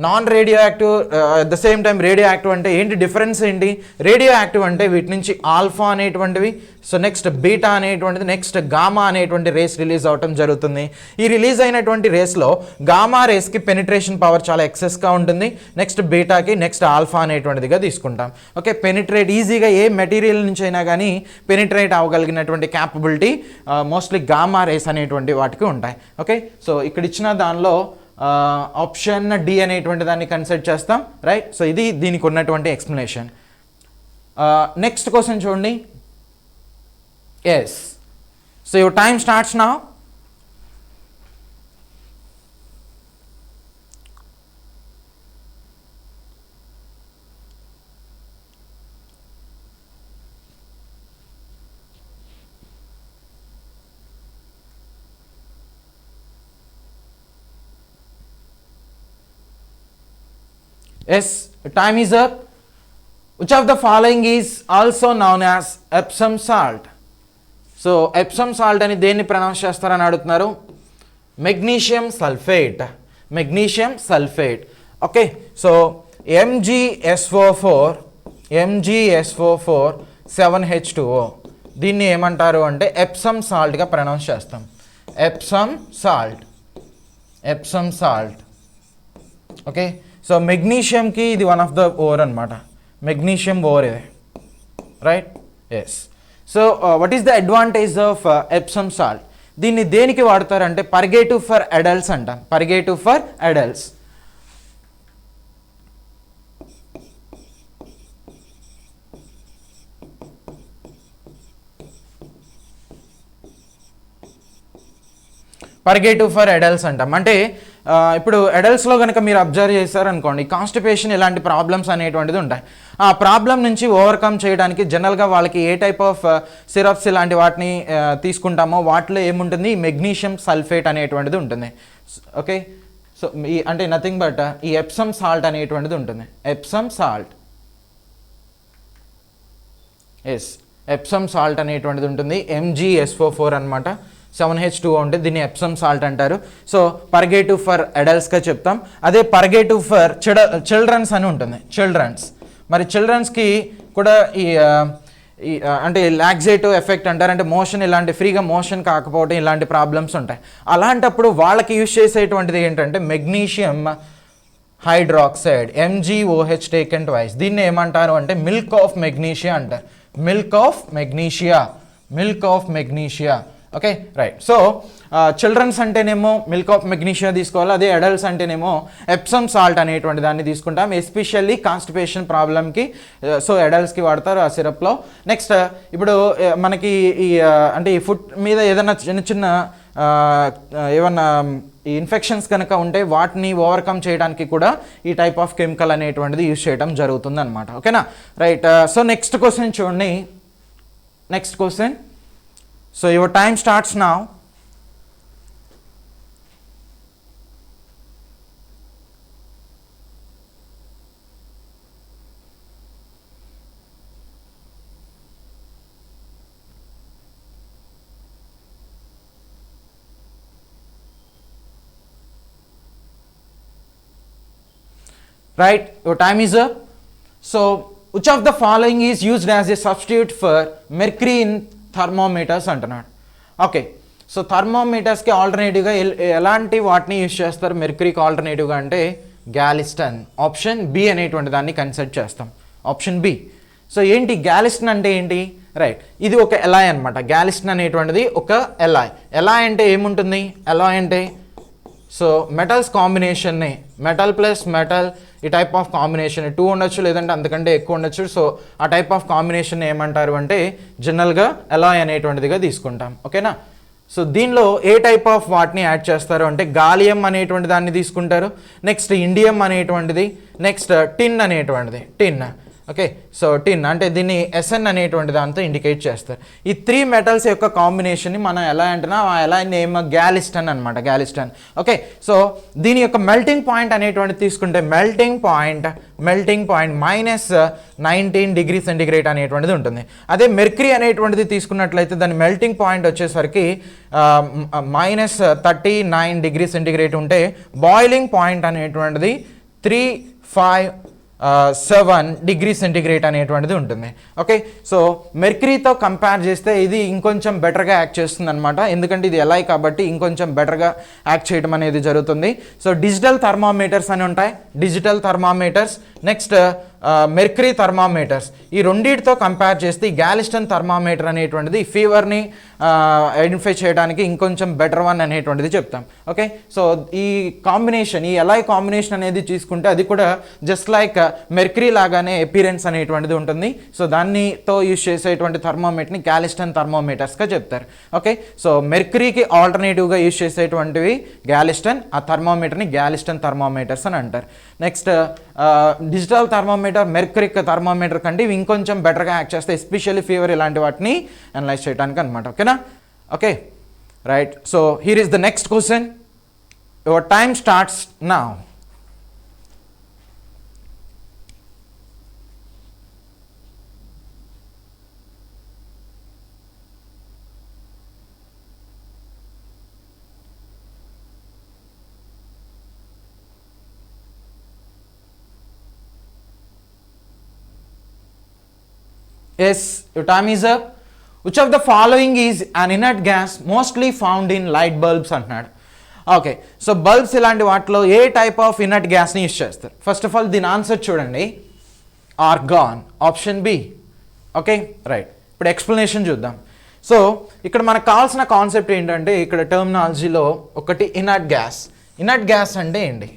A: non radio active at the same time radio active అంటే ఏంటి డిఫరెన్స్ ఏంటి? రేడియో యాక్టివ్ అంటే వీటి నుంచి ఆల్ఫా అనేటువంటివి, సో నెక్స్ట్ బీటా అనేటువంటిది, నెక్స్ట్ గామా అనేటువంటి రేస్ రిలీజ్ అవటం జరుగుతుంది. ఈ రిలీజ్ అయినటువంటి రేస్లో గామా రేస్కి పెనిట్రేషన్ పవర్ చాలా ఎక్సెస్గా ఉంటుంది. నెక్స్ట్ బీటాకి, నెక్స్ట్ ఆల్ఫా అనేటువంటిదిగా తీసుకుంటాం. ఓకే. పెనిట్రేట్ ఈజీగా ఏ మెటీరియల్ నుంచి అయినా కానీ పెనిట్రేట్ అవ్వగలిగినటువంటి క్యాపబిలిటీ మోస్ట్లీ గామా రేస్ అనేటువంటి వాటికి ఉంటాయి. ఓకే. సో ఇక్కడ ఇచ్చిన దానిలో ఆప్షన్ డి అనేటువంటి దాన్ని కన్సిడర్ చేస్తాం. రైట్. సో ఇది దీనికి ఉన్నటువంటి ఎక్స్ప్లెనేషన్. నెక్స్ట్ క్వశ్చన్ చూడండి. Yes. So your time starts now. Yes, time is up. Which of the following is also known as Epsom salt? So Epsom salt అని దేన్ని pronounce చేస్తారని అడుగుతున్నారు. Magnesium sulphate. Okay. So MgSO4 7H2O దీన్ని ఏమంటారు అంటే Epsom సాల్ట్గా pronounce చేస్తాం. Epsom salt. Okay. So మెగ్నీషియంకి ఇది వన్ ఆఫ్ ద ఓర్ అనమాట. మెగ్నీషియం ఓర్ ఇది. Right. Yes. So what is the advantage of Epsom salt? దీన్ని దేనికి వాడతారంటే పర్గేటివ్ ఫర్ అడల్ట్స్ అంటాం. పర్గేటివ్ ఫర్ అడల్ట్స్ అంటాం. అంటే ఇప్పుడు అడల్ట్స్లో కనుక మీరు అబ్జర్వ్ చేశారనుకోండి, కాన్స్టిపేషన్ ఇలాంటి ప్రాబ్లమ్స్ అనేటువంటిది ఉంటాయి. ఆ ప్రాబ్లం నుంచి ఓవర్కమ్ చేయడానికి జనరల్గా వాళ్ళకి ఏ టైప్ ఆఫ్ సిరప్స్ ఇలాంటి వాటిని తీసుకుంటామో వాటిలో ఏముంటుంది? మెగ్నీషియం సల్ఫేట్ అనేటువంటిది ఉంటుంది. ఓకే. సో అంటే నథింగ్ బట్ ఈ ఎప్సమ్ సాల్ట్ అనేటువంటిది ఉంటుంది. ఎప్సమ్ సాల్ట్ అనేటువంటిది ఉంటుంది. MgSO4 అనమాట. 7H2O ఉంటే దీన్ని ఎప్సమ్ సాల్ట్ అంటారు. సో పర్గేటివ్ ఫర్ అడల్ట్స్గా చెప్తాం. అదే పర్గేటివ్ ఫర్ చిల్డ్రన్స్ అని ఉంటుంది. మరి చిల్డ్రన్స్కి కూడా ఈ అంటే లాక్సేటివ్ ఎఫెక్ట్ అంటారు. అంటే మోషన్ ఇలాంటి ఫ్రీగా మోషన్ కాకపోవడం ఇలాంటి ప్రాబ్లమ్స్ ఉంటాయి. అలాంటప్పుడు వాళ్ళకి యూజ్ చేసేటువంటిది ఏంటంటే magnesium hydroxide MgOH taken twice. దీన్ని ఏమంటారు అంటే మిల్క్ ఆఫ్ మెగ్నీషియా అంటారు. Milk of magnesia. Okay right. So childrens అంటేనేమో మిల్క్ ఆఫ్ మెగ్నీషియా తీసుకోవాలి, అదే అడల్ట్స్ అంటేనేమో ఎప్సమ్ సాల్ట్ అనేటువంటి దాన్ని తీసుకుంటాం, ఎస్పెషల్లీ కాన్స్టిపేషన్ ప్రాబ్లమ్కి. సో అడల్ట్స్కి వాడతారు ఆ సిరప్లో. నెక్స్ట్ ఇప్పుడు మనకి ఈ అంటే ఈ ఫుడ్ మీద ఏదైనా చిన్న చిన్న ఏమన్నా ఈ ఇన్ఫెక్షన్స్ కనుక ఉంటే వాటిని ఓవర్కమ్ చేయడానికి కూడా ఈ టైప్ ఆఫ్ కెమికల్ అనేటువంటిది యూజ్ చేయడం జరుగుతుంది అనమాట. ఓకేనా రైట్. సో నెక్స్ట్ క్వశ్చన్ చూడండి. Next question. So your time starts now. Right, your time is up. So which of the following is used as a substitute for mercury in thermometers అంటున్నాడు. Okay, so థర్మోమీటర్స్కి ఆల్టర్నేటివ్గా ఎలాంటి వాటిని use చేస్తారు మెర్క్యూరీకి ఆల్టర్నేటివ్గా అంటే గ్యాలిస్టన్. Option B అనేటువంటి దాన్ని consider చేస్తాం. Option B. సో ఏంటి గ్యాలిస్టన్ అంటే ఏంటి? రైట్, ఇది ఒక ఎలాయ్ అనమాట. గ్యాలిస్టన్ అనేటువంటిది ఒక ఎలాయ్. ఎలాయ్ అంటే ఏముంటుంది? ఎలాయ్ అంటే సో మెటల్స్ కాంబినేషన్ని, మెటల్ ప్లస్ మెటల్, ఈ టైప్ ఆఫ్ కాంబినేషన్ 2 ఉండొచ్చు, లేదంటే అంతకంటే ఎక్కువ ఉండొచ్చు. సో ఆ టైప్ ఆఫ్ కాంబినేషన్ ఏమంటారు అంటే జనరల్గా ఎలాయ్ అనేటువంటిదిగా తీసుకుంటాం. ఓకేనా. సో దీనిలో ఏ టైప్ ఆఫ్ వాటిని యాడ్ చేస్తారు అంటే గాలియం అనేటువంటి దాన్ని తీసుకుంటారు, నెక్స్ట్ ఇండియం అనేటువంటిది, నెక్స్ట్ టిన్ అనేటువంటిది. టిన్. ఓకే, సో టిన్ అంటే దీన్ని SN అనేటువంటి దాంతో ఇండికేట్ చేస్తారు. ఈ 3 మెటల్స్ యొక్క కాంబినేషన్ని మనం ఎలా అంటున్నా ఎలా నేమ్ గ్యాలిస్టన్ అనమాట. గ్యాలిస్టన్. ఓకే, సో దీని యొక్క మెల్టింగ్ పాయింట్ అనేటువంటిది తీసుకుంటే మెల్టింగ్ పాయింట్ -19 డిగ్రీ సెంటిగ్రేడ్ అనేటువంటిది ఉంటుంది. అదే మెర్క్యూరీ అనేటువంటిది తీసుకున్నట్లయితే దాని మెల్టింగ్ పాయింట్ వచ్చేసరికి -39 డిగ్రీ సెంటిగ్రేడ్ ఉంటే బాయిలింగ్ పాయింట్ అనేటువంటిది 357 డిగ్రీ సెంటిగ్రేడ్ అనేటువంటిది ఉంటుంది. ఓకే, సో మెర్క్యూరీతో కంపేర్ చేస్తే ఇది ఇంకొంచెం బెటర్గా యాక్ట్ చేస్తుంది అనమాట. ఎందుకంటే ఇది ఎలాయ్ కాబట్టి ఇంకొంచెం బెటర్గా యాక్ట్ చేయడం అనేది జరుగుతుంది. సో డిజిటల్ థర్మామీటర్స్ అని ఉంటాయి, digital thermometers, next mercury thermometers. ఈ రెండింటితో కంపేర్ చేస్తే ఈ గ్యాలిస్టన్ థర్మామీటర్ అనేటువంటిది ఫీవర్ని ఐడెంటిఫై చేయడానికి ఇంకొంచెం బెటర్ వన్ అనేటువంటిది చెప్తాం. ఓకే, సో ఈ కాంబినేషన్, ఈ ఎలాయ్ కాంబినేషన్ అనేది తీసుకుంటే అది కూడా జస్ట్ లైక్ మెర్క్యూరీ లాగానే అపీరెన్స్ అనేటువంటిది ఉంటుంది. సో దానితో యూజ్ చేసేటువంటి థర్మామీటర్ని గ్యాలిస్టన్ థర్మామీటర్స్గా చెప్తారు. ఓకే, సో మెర్క్యూరీకి ఆల్టర్నేటివ్గా యూజ్ చేసేటువంటివి గ్యాలిస్టన్, ఆ థర్మామీటర్ని గ్యాలిస్టన్ థర్మామీటర్స్ అని అంటారు. Next digital thermometer mercury thermometer కంటే ఇవి ఇంకొంచెం బెటర్గా యాక్ట్ చేస్తాయి, ఎస్పెషల్లీ ఫీవర్ ఇలాంటి వాటిని అనలైజ్ చేయడానికి అనమాట. ఓకేనా. Okay right. So here is the next question. Your time starts now. Yes, your time is up. Which of the following is an inert gas mostly found in light bulbs అంటున్నాడు. Okay, so bulbs ఇలాంటి వాటిలో ఏ type of inert గ్యాస్ని use చేస్తారు? First of all దీని answer చూడండి, argon. Option B. Okay right. ఇప్పుడు explanation చూద్దాం. సో ఇక్కడ మనకు కావాల్సిన కాన్సెప్ట్ ఏంటంటే ఇక్కడ టర్మినాలజీలో ఒకటి ఇనర్ట్ గ్యాస్. ఇనర్ట్ గ్యాస్ అంటే ఏంటి?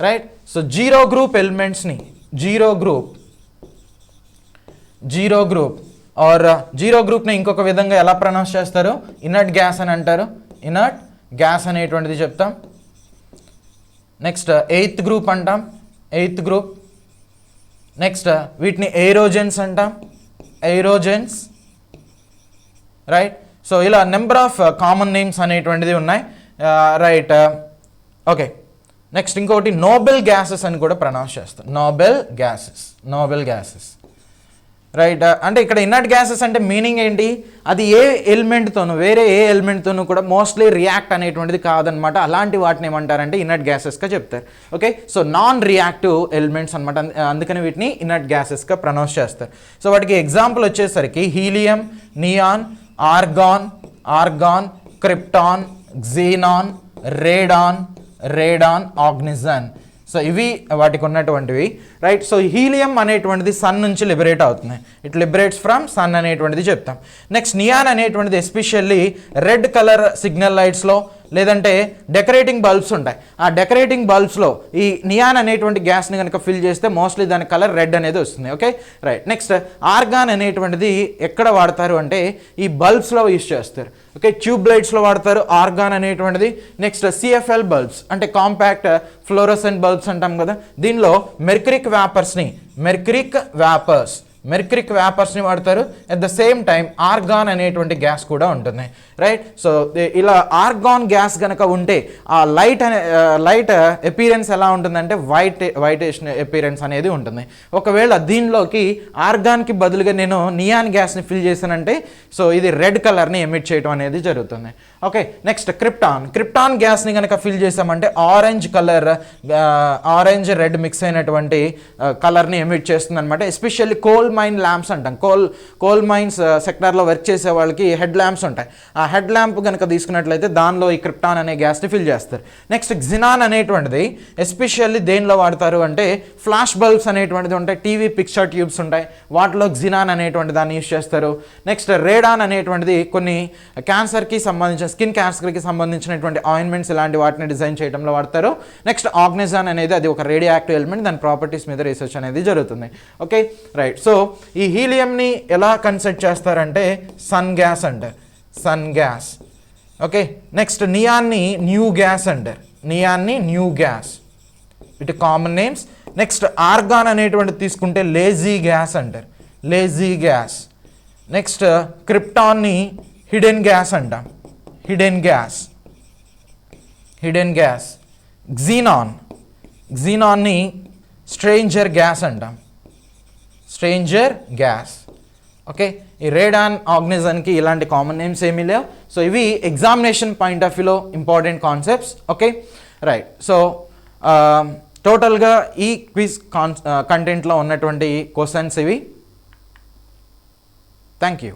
A: రైట్. సో జీరో గ్రూప్ ఎలిమెంట్స్ని జీరో ఆర్ జీరో గ్రూప్ని ఇంకొక విధంగా ఎలా ప్రొనౌన్స్ చేస్తారు? ఇనర్ట్ గ్యాస్ అని అంటారు. ఇనర్ట్ గ్యాస్ అనేటువంటిది చెప్తాం. నెక్స్ట్ 8th గ్రూప్ అంటాం, 8th గ్రూప్. నెక్స్ట్ వీటిని ఎయిరోజెన్స్ అంటాం, ఎయిరోజెన్స్. రైట్. సో ఇలా నెంబర్ ఆఫ్ కామన్ నేమ్స్ అనేటువంటిది ఉన్నాయి. రైట్. ఓకే, నెక్స్ట్ ఇంకొకటి నోబెల్ గ్యాసెస్ అని కూడా ప్రొనౌన్స్ చేస్తాం. Nobel gases. రైట్. అంటే ఇక్కడ ఇనర్ట్ గ్యాసెస్ అంటే మీనింగ్ ఏంటి? అది ఏ ఎలిమెంట్తోనూ వేరే ఏ ఎలిమెంట్తోనూ కూడా మోస్ట్లీ రియాక్ట్ అనేటువంటిది కాదనమాట. అలాంటి వాటిని ఏమంటారంటే ఇనర్ట్ గ్యాసెస్గా చెప్తారు. Okay, so non reactive elements అనమాట. అందుకని వీటిని ఇనర్ట్ గ్యాసెస్గా ప్రొనౌన్స్ చేస్తారు. సో వాటికి ఎగ్జాంపుల్ వచ్చేసరికి helium, neon, argon, krypton, xenon, radon, oganesson. So ఇవి వాటికి ఉన్నటువంటివి, రైట్. సో హీలియం అనేటువంటిది సన్ నుంచి లిబరేట్ అవుతుంది, ఇట్ లిబరేట్స్ ఫ్రమ్ సన్ అనేటువంటిది చెప్తాం. నెక్స్ట్ నియాన్ అనేటువంటిది ఎస్పెషల్లీ రెడ్ కలర్ సిగ్నల్ లైట్స్లో లేదంటే డెకరేటింగ్ బల్బ్స్ ఉంటాయి, ఆ డెకరేటింగ్ బల్బ్స్లో ఈ నియాన్ అనేటువంటి గ్యాస్ని కనుక ఫిల్ చేస్తే మోస్ట్లీ దాని కలర్ రెడ్ అనేది వస్తుంది. Okay, right. నెక్స్ట్ ఆర్గాన్ అనేటువంటిది ఎక్కడ వాడతారు అంటే ఈ బల్బ్స్లో యూస్ చేస్తారు. ఓకే, ట్యూబ్ లైట్స్లో వాడతారు ఆర్గాన్ అనేటువంటిది. నెక్స్ట్ సిఎఫ్ఎల్ బల్బ్స్ అంటే కాంపాక్ట్ ఫ్లోరోసెంట్ బల్బ్స్ అంటాం కదా, దీనిలో మెర్క్యూరిక్ వ్యాపర్స్ని వాడతారు. At the same time organ అనేటువంటి గ్యాస్ కూడా ఉంటుంది, రైట్. సో ఇలా ఆర్గాన్ గ్యాస్ కనుక ఉంటే ఆ లైట్ ఎపీరెన్స్ ఎలా ఉంటుందంటే వైటిష్ ఎపీరెన్స్ అనేది ఉంటుంది. ఒకవేళ దీనిలోకి ఆర్గాన్కి బదులుగా నేను నియాన్ గ్యాస్ని ఫిల్ చేశానంటే సో ఇది రెడ్ కలర్ని ఎమిట్ చేయడం అనేది జరుగుతుంది. ఓకే, నెక్స్ట్ క్రిప్టాన్ గ్యాస్ని కనుక ఫిల్ చేసామంటే ఆరెంజ్ రెడ్ మిక్స్ అయినటువంటి కలర్ని ఎమిట్ చేస్తుంది అనమాట. ఎస్పెషల్లీ కోల్ మైన్ ల్యాంప్స్ అంటాం, కోల్ మైన్స్ సెక్టార్లో వర్క్ చేసే వాళ్ళకి హెడ్ ల్యాంప్స్ ఉంటాయి, ఆ హెడ్ ల్యాంప్ కనుక తీసుకున్నట్లయితే దానిలో ఈ క్రిప్టాన్ అనే గ్యాస్ని ఫిల్ చేస్తారు. నెక్స్ట్ జినాన్ అనేటువంటిది ఎస్పెషల్లీ దేనిలో వాడతారు అంటే ఫ్లాష్ బల్బ్స్ అనేటువంటిది ఉంటాయి, టీవీ పిక్చర్ ట్యూబ్స్ ఉంటాయి, వాటిలో జినాన్ అనేటువంటి దాన్ని యూస్ చేస్తారు. నెక్స్ట్ రేడాన్ అనేటువంటిది కొన్ని క్యాన్సర్కి సంబంధించిన స్కిన్ క్యాన్సర్కి సంబంధించినటువంటి ఆయింట్మెంట్స్ ఇలాంటి వాటిని డిజైన్ చేయడంలో వాడతారు. నెక్స్ట్ ఆర్గనైజాన్ అనేది అది ఒక రేడియో యాక్టివ్ ఎలిమెంట్, దాని ప్రాపర్టీస్ మీద రీసెర్చ్ అనేది జరుగుతుంది. Okay, right. సో ఈ హీలియంని ఎలా కన్సిడర్ చేస్తారంటే సన్ గ్యాస్. ఓకే, నెక్స్ట్ నియాన్ని న్యూ గ్యాస్, ఇటు కామన్ నేమ్స్. నెక్స్ట్ ఆర్గాన్ అనేటువంటి తీసుకుంటే లేజీ గ్యాస్. నెక్స్ట్ క్రిప్టాన్ని హిడెన్ గ్యాస్. క్సినాన్ని స్ట్రేంజర్ గ్యాస్. ఓకే, ఈ రేడాన్ ఆర్గనైజాన్కి ఇలాంటి కామన్ నేమ్స్ ఏమీ లేవు. సో ఇవి ఎగ్జామినేషన్ పాయింట్ ఆఫ్ వ్యూలో important concepts. Okay, right. So టోటల్గా ఈ క్విజ్ కంటెంట్లో ఉన్నటువంటి క్వశ్చన్స్ ఇవి. Thank you.